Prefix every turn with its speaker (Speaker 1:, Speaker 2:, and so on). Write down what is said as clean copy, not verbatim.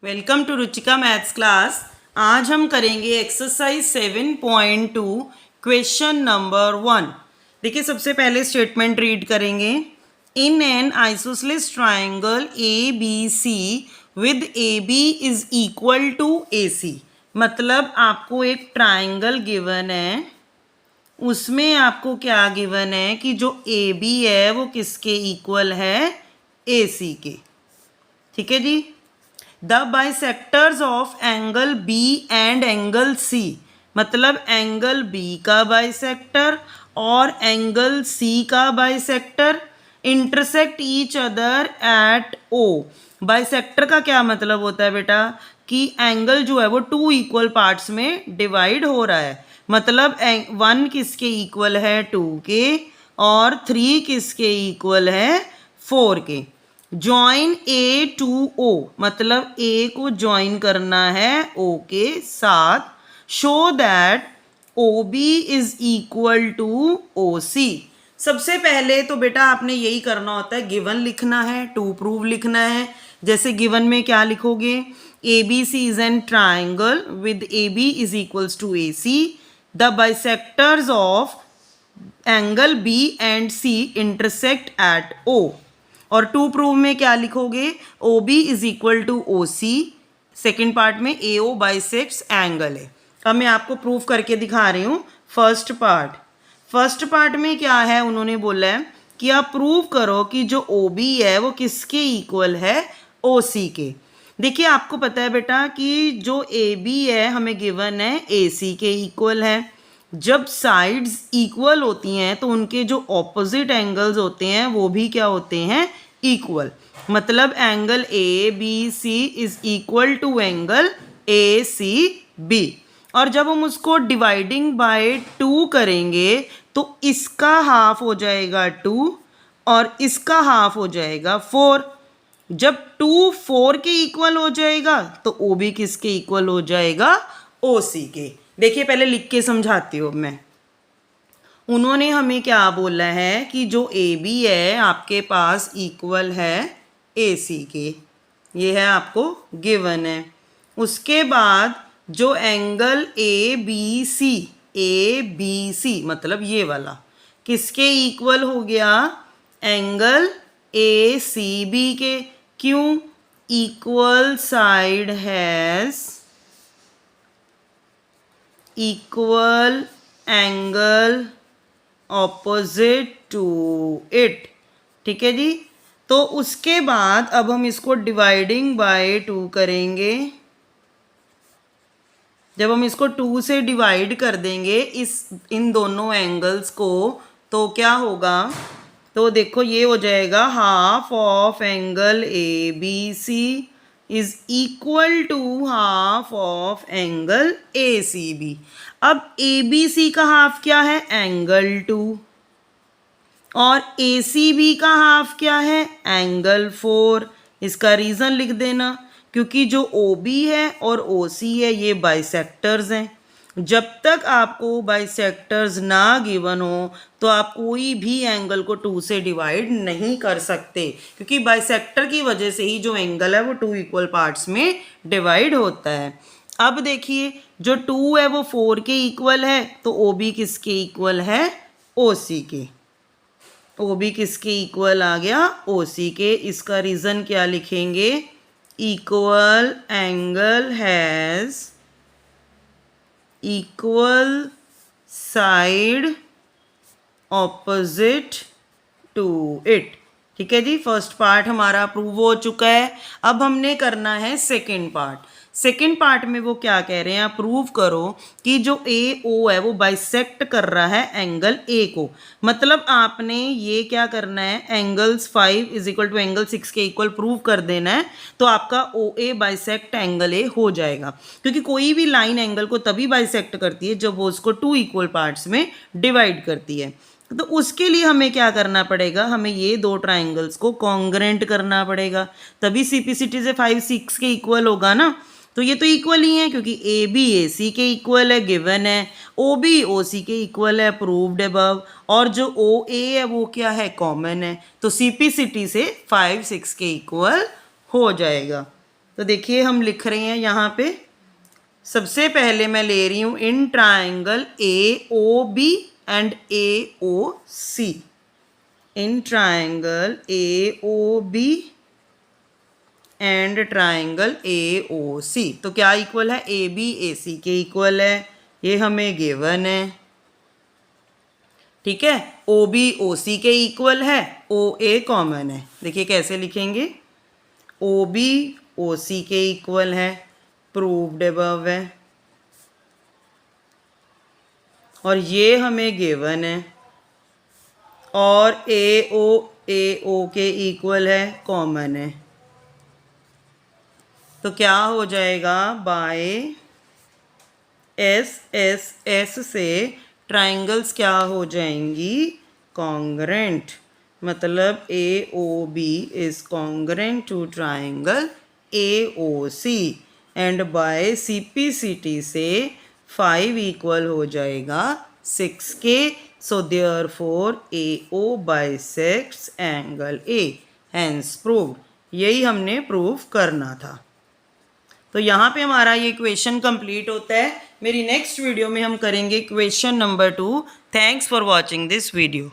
Speaker 1: Welcome to Ruchika maths class. आज हम करेंगे एक्सरसाइज 7.2 क्वेश्चन नंबर 1। देखिए सबसे पहले स्टेटमेंट रीड करेंगे। In an isosceles triangle A B C with A B is equal to A C. मतलब आपको एक ट्राइंगल गिवन है, उसमें आपको क्या गिवन है कि जो ए बी है वो किसके इक्वल है, ए सी के। ठीक है जी। The bisectors of angle B and angle C, मतलब एंगल बी का बाइसेक्टर और एंगल सी का bisector intersect each other at O. Bisector का क्या मतलब होता है बेटा कि एंगल जो है वो टू इक्वल पार्ट्स में डिवाइड हो रहा है। मतलब 1 किसके इक्वल है 2 के और 3 किसके इक्वल है 4 के। ज्वाइन ए टू ओ, मतलब ए को ज्वाइन करना है ओ के साथ। Show that O B is equal to O C. सबसे पहले तो बेटा आपने यही करना होता है, गिवन लिखना है, टू प्रूव लिखना है। जैसे गिवन में क्या लिखोगे, A B C is an triangle with A B is equals to A C. The bisectors of angle B and C intersect at O. और टू प्रूव में क्या लिखोगे, O B is equal to O C. Second part में A O bisects angle है। अब मैं आपको prove करके दिखा रही हूँ। फर्स्ट पार्ट में क्या है, उन्होंने बोला है कि आप प्रूव करो कि जो ओ बी है वो किसके इक्वल है, ओ सी के। देखिए आपको पता है बेटा कि जो ए बी है हमें गिवन है ए सी के इक्वल है। जब साइड्स इक्वल होती हैं तो उनके जो ऑपोजिट एंगल्स होते हैं वो भी क्या होते हैं, इक्वल। मतलब angle A B C is equal to angle A C B. और जब हम उसको डिवाइडिंग बाय 2 करेंगे तो इसका हाफ हो जाएगा 2 और इसका हाफ हो जाएगा 4। जब 2 4 के इक्वल हो जाएगा तो ओ बी किसके इक्वल हो जाएगा, ओ सी के। देखिए पहले लिख के समझाती हूँ मैं। उन्होंने हमें क्या बोला है कि जो ए बी है आपके पास इक्वल है ए सी के, ये है आपको गिवन है। उसके बाद जो एंगल ए बी सी मतलब ये वाला किसके इक्वल हो गया, एंगल ए सी बी के। क्यों, equal side has equal angle opposite to it. ठीक है जी। तो उसके बाद अब हम इसको डिवाइडिंग बाय 2 करेंगे। जब हम इसको 2 से डिवाइड कर देंगे इन दोनों एंगल्स को तो क्या होगा, तो देखो ये हो जाएगा half of angle A B C is equal to half of angle A C B. अब ए बी सी का हाफ क्या है, एंगल 2, और ए सी बी का हाफ क्या है, एंगल 4। इसका रीज़न लिख देना, क्योंकि जो ओ बी है और ओ सी है ये बाइसेक्टर्स हैं। जब तक आपको बाइसेक्टर्स ना गिवन हो तो आप कोई भी एंगल को 2 से डिवाइड नहीं कर सकते, क्योंकि बाइसेक्टर की वजह से ही जो एंगल है वो 2 इक्वल पार्ट्स में डिवाइड होता है। अब देखिए जो 2 है वो 4 के इक्वल है, तो ओ बी किसके इक्वल है, ओ सी के। ओ बी किसके इक्वल आ गया, ओ सी के। इसका रीज़न क्या लिखेंगे, equal angle has equal side opposite to it. ठीक है जी। फर्स्ट पार्ट हमारा प्रूव हो चुका है। अब हमने करना है सेकंड पार्ट। सेकंड पार्ट में वो क्या कह रहे हैं, प्रूव करो कि जो ए ओ है वो बाइसेक्ट कर रहा है एंगल ए को। मतलब आपने ये क्या करना है, angles 5 is equal to angle 6 के इक्वल प्रूव कर देना है, तो आपका ओ ए बाइसेक्ट एंगल ए हो जाएगा। क्योंकि कोई भी लाइन एंगल को तभी बाइसेक्ट करती है जब वो उसको 2 इक्वल पार्ट्स में डिवाइड करती है। तो उसके लिए हमें क्या करना पड़ेगा, हमें ये 2 ट्राइंगल्स को कॉन्ग्रेंट करना पड़ेगा, तभी सिंप्लिसिटी से 5 6 के इक्वल होगा ना। तो ये तो इक्वल ही है, क्योंकि ए बी ए सी के इक्वल है, गिवन है। ओ बी ओ सी के इक्वल है, प्रूव्ड अबव। और जो ओ ए है वो क्या है, कॉमन है। तो सिंप्लिसिटी से 5 6 के इक्वल हो जाएगा। तो देखिए हम लिख रहे हैं यहाँ पे, सबसे पहले मैं ले रही हूँ in triangle AOB and AOC, in triangle AOB and triangle AOC। तो क्या इक्वल है, AB AC के इक्वल है, ये हमें गिवन है। ठीक है, OB OC के इक्वल है, OA कॉमन है। देखिए कैसे लिखेंगे, OB OC के इक्वल है, प्रूव्ड अबव है, और ये हमें गिवन है, और AO के इक्वल है, कॉमन है। तो क्या हो जाएगा, बाय S से ट्राइंगल्स क्या हो जाएंगी, कॉन्ग्रेंट, मतलब AOB is congruent to triangle AOC, and by CPCT से 5 इक्वल हो जाएगा 6 के। So therefore AO bisects angle A, hence proved. यही हमने प्रूव करना था। तो यहाँ पे हमारा ये क्वेश्चन कंप्लीट होता है। मेरी नेक्स्ट वीडियो में हम करेंगे question number 2। Thanks for watching this video.